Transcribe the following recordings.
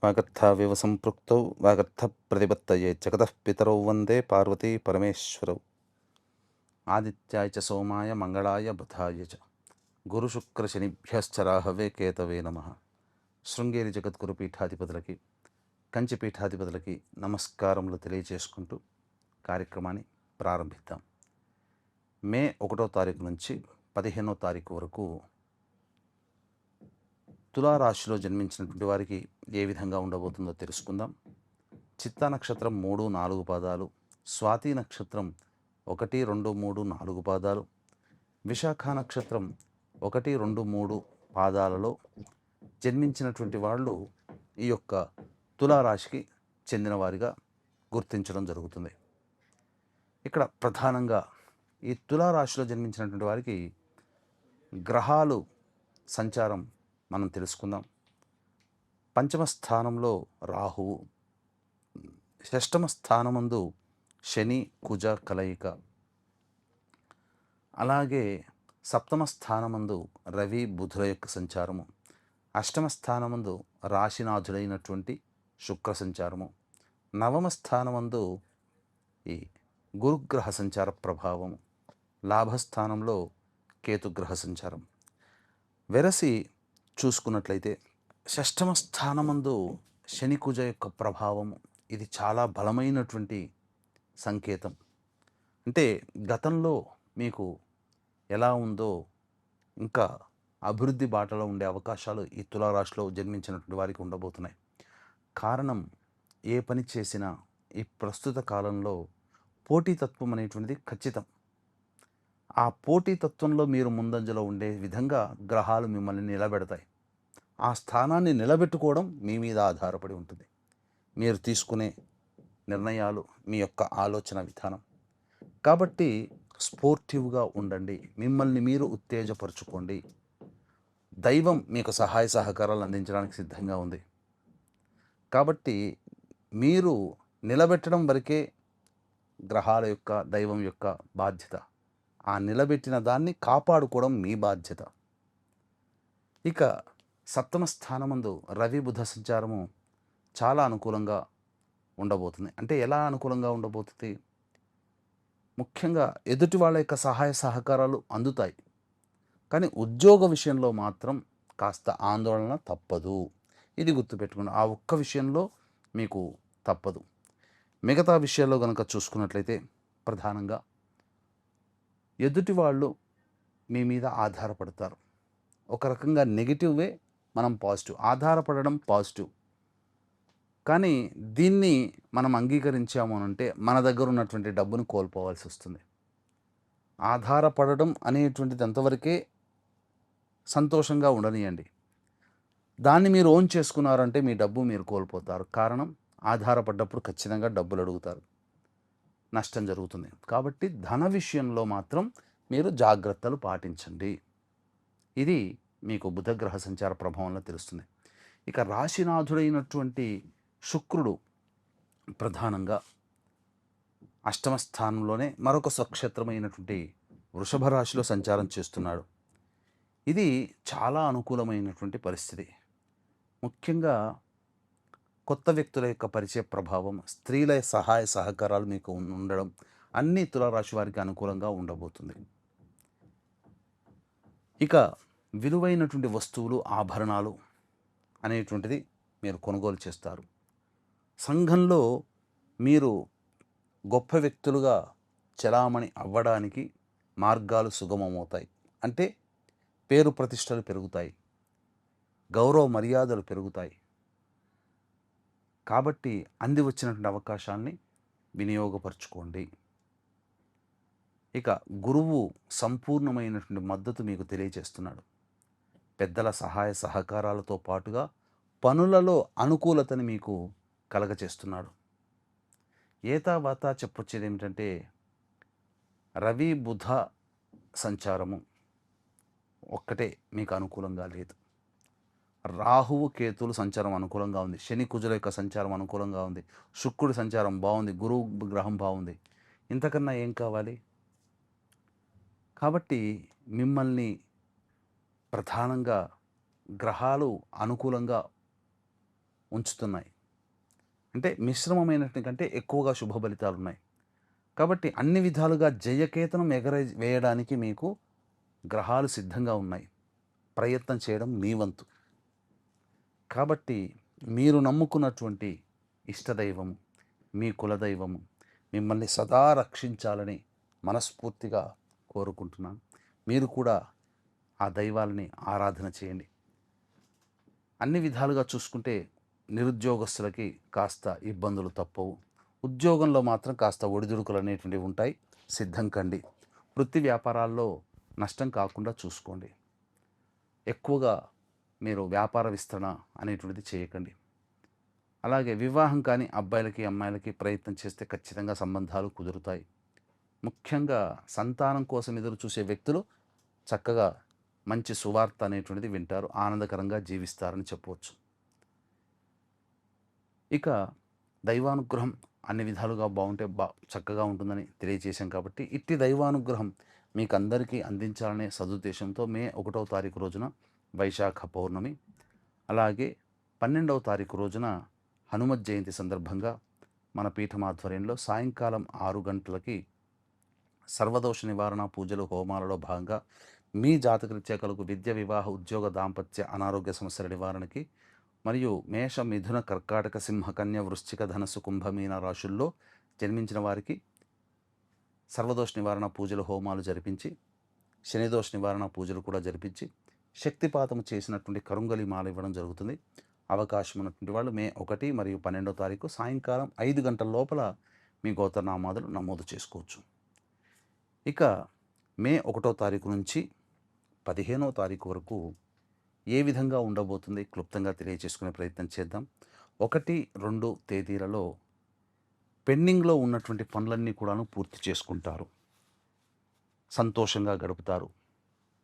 వాగర్థావివ సంపృక్తౌ వాగర్థ ప్రతిపత్తయే జగతః పితరౌ వందే పార్వతీ పరమేశ్వరౌ. ఆదిత్యాయ చ సోమాయ మంగళాయ బుధాయ చ గురుశుక్రశనిభ్యశ్చ రాహవే కేతవే నమః. శృంగేరి జగద్గురు పీఠాధిపతులకి, కంచి పీఠాధిపతులకి నమస్కారములు తెలియజేసుకుంటూ కార్యక్రమాన్ని ప్రారంభిద్దాం. మే 1వ తారీఖు నుంచి 15వ తారీఖు వరకు తులారాశిలో జన్మించినటువంటి వారికి ఏ విధంగా ఉండబోతుందో తెలుసుకుందాం. చిత్తా నక్షత్రం 3, 4 పాదాలు, స్వాతి నక్షత్రం 1, 2, 3, 4 పాదాలు, విశాఖ నక్షత్రం 1, 2, 3 పాదాలలో జన్మించినటువంటి వాళ్ళు ఈ యొక్క తులారాశికి చెందిన వారిగా గుర్తించడం జరుగుతుంది. ఇక్కడ ప్రధానంగా ఈ తులారాశిలో జన్మించినటువంటి వారికి గ్రహాలు సంచారం మనం తెలుసుకుందాం. పంచమ స్థానంలో రాహువు, షష్టమ స్థానమందు శని కుజ కలయిక, అలాగే సప్తమ స్థానమందు రవి బుధుల యొక్క సంచారము, అష్టమ స్థానమందు రాశినాథుడైనటువంటి శుక్ర సంచారము, నవమ స్థానమందు ఈ గురుగ్రహ సంచార ప్రభావము, లాభస్థానంలో కేతుగ్రహ సంచారం. వెరసి చూసుకున్నట్లయితే షష్టమ స్థానమందు శని కుజ యొక్క ప్రభావము, ఇది చాలా బలమైనటువంటి సంకేతం. అంటే గతంలో మీకు ఎలా ఉందో ఇంకా అభివృద్ధి బాటలో ఉండే అవకాశాలు ఈ తులారాశిలో జన్మించినటువంటి వారికి ఉండబోతున్నాయి. కారణం, ఏ పని చేసినా ఈ ప్రస్తుత కాలంలో పోటీతత్వం అనేటువంటిది ఖచ్చితం. ఆ పోటీతత్వంలో మీరు ముందంజలో ఉండే విధంగా గ్రహాలు మిమ్మల్ని నిలబెడతాయి. ఆ స్థానాన్ని నిలబెట్టుకోవడం మీ మీద ఆధారపడి ఉంటుంది. మీరు తీసుకునే నిర్ణయాలు, మీ యొక్క ఆలోచన విధానం. కాబట్టి స్పోర్టివ్గా ఉండండి, మిమ్మల్ని మీరు ఉత్తేజపరచుకోండి. దైవం మీకు సహాయ సహకారాలు అందించడానికి సిద్ధంగా ఉంది. కాబట్టి మీరు నిలబెట్టడం వరకే గ్రహాల యొక్క, దైవం యొక్క బాధ్యత. ఆ నిలబెట్టిన దాన్ని కాపాడుకోవడం మీ బాధ్యత. ఇక సప్తమ స్థానమందు రవి బుధ సంచారము చాలా అనుకూలంగా ఉండబోతుంది. అంటే ఎలా అనుకూలంగా ఉండబోతుంది? ముఖ్యంగా ఎదుటి వాళ్ళ యొక్క సహాయ సహకారాలు అందుతాయి. కానీ ఉద్యోగ విషయంలో మాత్రం కాస్త ఆందోళన తప్పదు. ఇది గుర్తుపెట్టుకోండి. ఆ ఒక్క విషయంలో మీకు తప్పదు. మిగతా విషయాల్లో కనుక చూసుకున్నట్లయితే ప్రధానంగా ఎదుటి వాళ్ళు మీ మీద ఆధారపడతారు. ఒక రకంగా నెగిటివ్వే, మనం పాజిటివ్. ఆధారపడడం పాజిటివ్. కానీ దీన్ని మనం అంగీకరించాము అనంటే మన దగ్గర ఉన్నటువంటి డబ్బును కోల్పోవాల్సి వస్తుంది. ఆధారపడడం అనేటువంటిది అంతవరకే సంతోషంగా ఉండనియండి. దాన్ని మీరు ఓన్ చేసుకున్నారంటే మీ డబ్బు మీరు కోల్పోతారు. కారణం, ఆధారపడ్డప్పుడు ఖచ్చితంగా డబ్బులు అడుగుతారు, నష్టం జరుగుతుంది. కాబట్టి ధన విషయంలో మాత్రం మీరు జాగ్రత్తలు పాటించండి. ఇది మీకు బుధగ్రహ సంచార ప్రభావంలో తెలుస్తుంది. ఇక రాశినాథుడైనటువంటి శుక్రుడు ప్రధానంగా అష్టమ స్థానంలోనే మరొక స్వక్షేత్రమైనటువంటి వృషభ రాశిలో సంచారం చేస్తున్నాడు. ఇది చాలా అనుకూలమైనటువంటి పరిస్థితి. ముఖ్యంగా కొత్త వ్యక్తుల యొక్క పరిచయ ప్రభావం, స్త్రీల సహాయ సహకారాలు మీకు ఉండడం అన్ని తులారాశి వారికి అనుకూలంగా ఉండబోతుంది. ఇక విలువైనటువంటి వస్తువులు, ఆభరణాలు అనేటువంటిది మీరు కొనుగోలు చేస్తారు. సంఘంలో మీరు గొప్ప వ్యక్తులుగా చలామణి అవ్వడానికి మార్గాలు సుగమమవుతాయి. అంటే పేరు ప్రతిష్టలు పెరుగుతాయి, గౌరవ మర్యాదలు పెరుగుతాయి. కాబట్టి అంది వచ్చినటువంటి అవకాశాన్ని వినియోగపరచుకోండి. ఇక గురువు సంపూర్ణమైనటువంటి మద్దతు మీకు తెలియజేస్తున్నాడు. పెద్దల సహాయ సహకారాలతో పాటుగా పనులలో అనుకూలతని మీకు కలగచేస్తున్నాడు. ఏతావాతా చెప్పొచ్చేది ఏమిటంటే, రవి బుధ సంచారము ఒక్కటే మీకు అనుకూలంగా లేదు. రాహువు కేతువులు సంచారం అనుకూలంగా ఉంది, శని కుజుల యొక్క సంచారం అనుకూలంగా ఉంది, శుక్రుడి సంచారం బాగుంది, గురువు గ్రహం బాగుంది. ఇంతకన్నా ఏం కావాలి? కాబట్టి మిమ్మల్ని ప్రధానంగా గ్రహాలు అనుకూలంగా ఉంచుతున్నాయి. అంటే మిశ్రమమైనటువంటి కంటే ఎక్కువగా శుభ ఫలితాలు ఉన్నాయి. కాబట్టి అన్ని విధాలుగా జయకేతనం వేయడానికి మీకు గ్రహాలు సిద్ధంగా ఉన్నాయి. ప్రయత్నం చేయడం మీ వంతు. కాబట్టి మీరు నమ్ముకున్నటువంటి ఇష్టదైవము, మీ కులదైవము మిమ్మల్ని సదా రక్షించాలని మనస్ఫూర్తిగా కోరుకుంటున్నాను. మీరు కూడా ఆ దైవాలని ఆరాధన చేయండి. అన్ని విధాలుగా చూసుకుంటే నిరుద్యోగస్తులకి కాస్త ఇబ్బందులు తప్పవు. ఉద్యోగంలో మాత్రం కాస్త ఒడిదుడుకులు అనేటువంటివి ఉంటాయి. సిద్ధం కండి. వృత్తి వ్యాపారాల్లో నష్టం కాకుండా చూసుకోండి. ఎక్కువగా మీరు వ్యాపార విస్తరణ అనేటువంటిది చేయకండి. అలాగే వివాహం కానీ అబ్బాయిలకి అమ్మాయిలకి ప్రయత్నం చేస్తే ఖచ్చితంగా సంబంధాలు కుదురుతాయి. ముఖ్యంగా సంతానం కోసం ఎదురు చూసే వ్యక్తులు చక్కగా మంచి సువార్త అనేటువంటిది వింటారు, ఆనందకరంగా జీవిస్తారని చెప్పవచ్చు. ఇక దైవానుగ్రహం అన్ని విధాలుగా బాగుంటే చక్కగా ఉంటుందని తెలియజేశాం. కాబట్టి ఇట్టి దైవానుగ్రహం మీకు అందరికీ అందించాలనే సదుద్దేశంతో మే 1వ తారీఖు రోజున వైశాఖ పౌర్ణమి, అలాగే 12వ తారీఖు రోజున హనుమత్ జయంతి సందర్భంగా మన పీఠం ఆధ్వర్యంలో సాయంకాలం 6 గంటలకి సర్వదోష నివారణ పూజలు హోమాలలో భాగంగా మీ జాతకరీత్యా కలుగు విద్య, వివాహ, ఉద్యోగ, దాంపత్య, అనారోగ్య సమస్యల నివారణకి మరియు మేష, మిథున, కర్కాటక, సింహ, కన్య, వృశ్చిక, ధనస్సు, కుంభమీన రాశుల్లో జన్మించిన వారికి సర్వదోష నివారణ పూజలు హోమాలు జరిపించి, శనిదోష నివారణ పూజలు కూడా జరిపించి, శక్తిపాతం చేసినటువంటి కరుంగలి మాల ఇవ్వడం జరుగుతుంది. అవకాశం ఉన్నటువంటి వాళ్ళు మే 1 మరియు 12వ తారీఖు సాయంకాలం 5 గంటల లోపల మీ గోత్రనామాదులు నమోదు చేసుకోవచ్చు. ఇక మే 1వ తారీఖు నుంచి 15వ తారీఖు వరకు ఏ విధంగా ఉండబోతుంది క్లుప్తంగా తెలియజేసుకునే ప్రయత్నం చేద్దాం. 1, 2 తేదీలలో పెండింగ్లో ఉన్నటువంటి పనులన్నీ కూడాను పూర్తి చేసుకుంటారు. సంతోషంగా గడుపుతారు.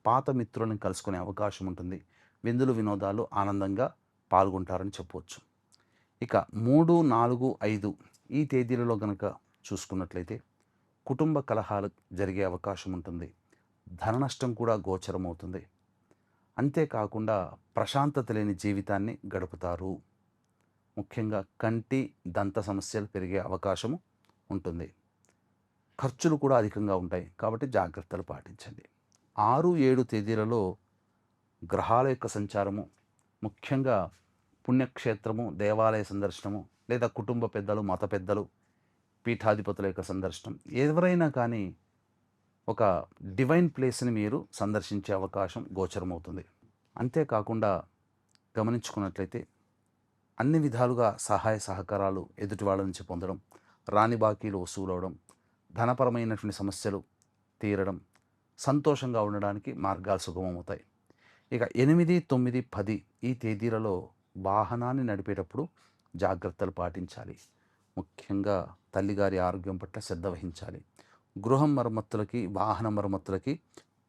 పాత మిత్రులను కలుసుకునే అవకాశం ఉంటుంది. విందులు, వినోదాలు ఆనందంగా పాల్గొంటారని చెప్పవచ్చు. ఇక 3, 4, 5 ఈ తేదీలలో కనుక చూసుకున్నట్లయితే కుటుంబ కలహాలు జరిగే అవకాశం ఉంటుంది. ధన నష్టం కూడా గోచరమవుతుంది. అంతేకాకుండా ప్రశాంతత లేని జీవితాన్ని గడుపుతారు. ముఖ్యంగా కంటి, దంత సమస్యలు పెరిగే అవకాశము ఉంటుంది. ఖర్చులు కూడా అధికంగా ఉంటాయి. కాబట్టి జాగ్రత్తలు పాటించండి. 6, 7 తేదీలలో గ్రహాల యొక్క సంచారము, ముఖ్యంగా పుణ్యక్షేత్రము, దేవాలయ సందర్శనము, లేదా కుటుంబ పెద్దలు, మత పెద్దలు, పీఠాధిపతుల యొక్క సందర్శనం, ఎవరైనా కానీ ఒక డివైన్ ప్లేస్ని మీరు సందర్శించే అవకాశం గోచరమవుతుంది. అంతేకాకుండా గమనించుకున్నట్లయితే అన్ని విధాలుగా సహాయ సహకారాలు ఎదుటి వాళ్ళ నుంచి పొందడం, రాని బాకీలు వసూలవడం, ధనపరమైనటువంటి సమస్యలు తీరడం, సంతోషంగా ఉండడానికి మార్గాలు సుగమమవుతాయి. ఇక 8, 9, 10 ఈ తేదీలలో వాహనాన్ని నడిపేటప్పుడు జాగ్రత్తలు పాటించాలి. ముఖ్యంగా తల్లిగారి ఆరోగ్యం పట్ల శ్రద్ధ వహించాలి. గృహం మరమ్మతులకి, వాహన మరమ్మతులకి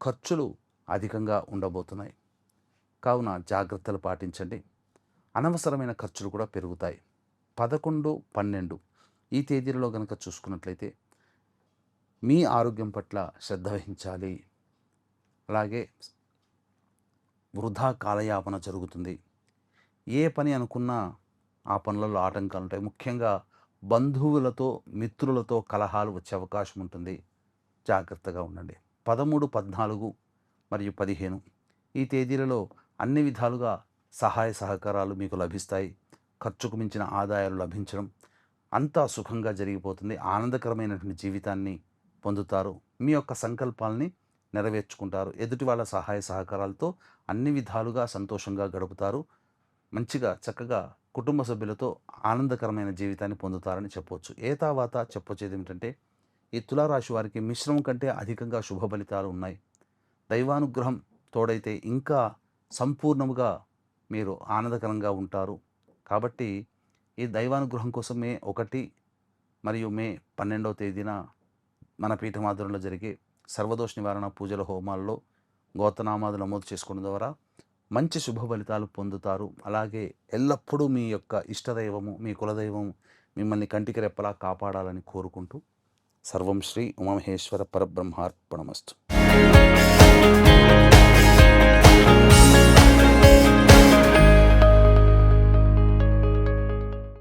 ఖర్చులు అధికంగా ఉండబోతున్నాయి. కావున జాగ్రత్తలు పాటించండి. అనవసరమైన ఖర్చులు కూడా పెరుగుతాయి. 11, 12 ఈ తేదీలలో కనుక చూసుకున్నట్లయితే మీ ఆరోగ్యం పట్ల శ్రద్ధ వహించాలి. అలాగే వృధా కాలయాపన జరుగుతుంది. ఏ పని అనుకున్నా ఆ పనులలో ఆటంకాలు ఉంటాయి. ముఖ్యంగా బంధువులతో, మిత్రులతో కలహాలు వచ్చే అవకాశం ఉంటుంది. జాగ్రత్తగా ఉండండి. 13, 14 మరియు 15 ఈ తేదీలలో అన్ని విధాలుగా సహాయ సహకారాలు మీకు లభిస్తాయి. ఖర్చుకు మించిన ఆదాయాలు లభించడం, అంతా సుఖంగా జరిగిపోతుంది. ఆనందకరమైనటువంటి జీవితాన్ని పొందుతారు. మీ యొక్క సంకల్పాలని నెరవేర్చుకుంటారు. ఎదుటి వాళ్ళ సహాయ సహకారాలతో అన్ని విధాలుగా సంతోషంగా గడుపుతారు. మంచిగా చక్కగా కుటుంబ సభ్యులతో ఆనందకరమైన జీవితాన్ని పొందుతారని చెప్పవచ్చు. ఏతావాత చెప్పొచ్చేది ఏమిటంటే ఈ తులారాశి వారికి మిశ్రమం కంటే అధికంగా శుభ ఫలితాలు ఉన్నాయి. దైవానుగ్రహం తోడైతే ఇంకా సంపూర్ణముగా మీరు ఆనందకరంగా ఉంటారు. కాబట్టి ఈ దైవానుగ్రహం కోసం మే 1 మరియు మే 12వ తేదీన మన పీఠమాధ్వర్యంలో జరిగే సర్వదోష నివారణ పూజల హోమాల్లో గోత్రనామాలు నమోదు చేసుకోవడం ద్వారా మంచి శుభ ఫలితాలు పొందుతారు. అలాగే ఎల్లప్పుడూ మీ యొక్క ఇష్టదైవము, మీ కులదైవము మిమ్మల్ని కంటికి రెప్పలా కాపాడాలని కోరుకుంటూ సర్వం శ్రీ ఉమామహేశ్వర పరబ్రహ్మార్పణమస్తు.